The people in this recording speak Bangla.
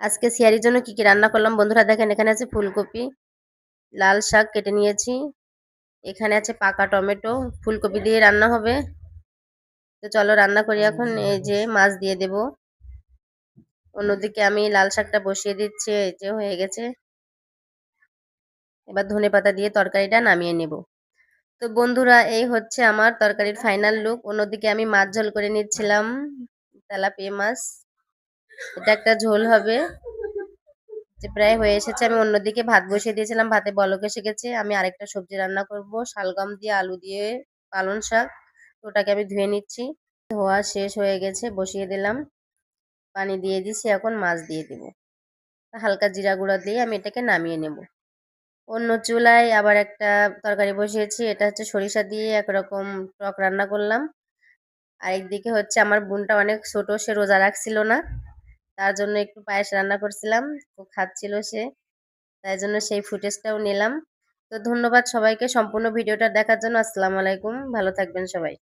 আজকে সিয়ারির জন্য কি কি রান্না করলাম বন্ধুরা দেখেন, এখানে আছে ফুলকপি, লাল শাক কেটে নিয়েছি, এখানে আছে পাকা টমেটো, ফুলকপি দিয়ে রান্না হবে। তো চলো রান্না করি এখন। এই যে মাছ দিয়ে দেব, অন্যদিকে আমি লাল শাকটা বসিয়ে দিচ্ছি। এই যে হয়ে গেছে, এবার ধনেপাতা দিয়ে তরকারিটা নামিয়ে নেব। তো বন্ধুরা এই হচ্ছে আমার তরকারির ফাইনাল লুক। অন্যদিকে আমি মাছ ঝোল করে নিচ্ছিলাম, তেলাপিয়া মাছ। এটা একটা ঝোল হবে, যে প্রায় হয়ে এসেছে। আমি অন্যদিকে ভাত বসিয়ে দিয়েছিলাম, ভাতে বলক এসে গেছে। আমি আরেকটা সবজি রান্না করব, শালগম দিয়ে আলু দিয়ে পালং শাক। তো ওটাকে আমি ধুয়ে নিচ্ছি, ধোয়া শেষ হয়ে গেছে, বসিয়ে দিলাম। পানি দিয়ে দিছি, এখন মাছ দিয়ে দিব। হালকা জিরা গুঁড়া দিয়ে আমি এটাকে নামিয়ে নেব। অন্য চুলায় আবার একটা তরকারি বসিয়েছি, এটা হচ্ছে সরিষা দিয়ে একরকম টক রান্না করলাম। আরেকদিকে হচ্ছে আমার বোনটা অনেক ছোট, সে রোজা রাখছিল না, তার জন্য একটু পায়েস রান্না করছিলাম, তো খাচ্ছিল সে, তাই জন্য সেই ফুটেজটাও নিলাম। তো ধন্যবাদ সবাইকে সম্পূর্ণ ভিডিওটা দেখার জন্য। আসসালামু আলাইকুম, ভালো থাকবেন সবাই।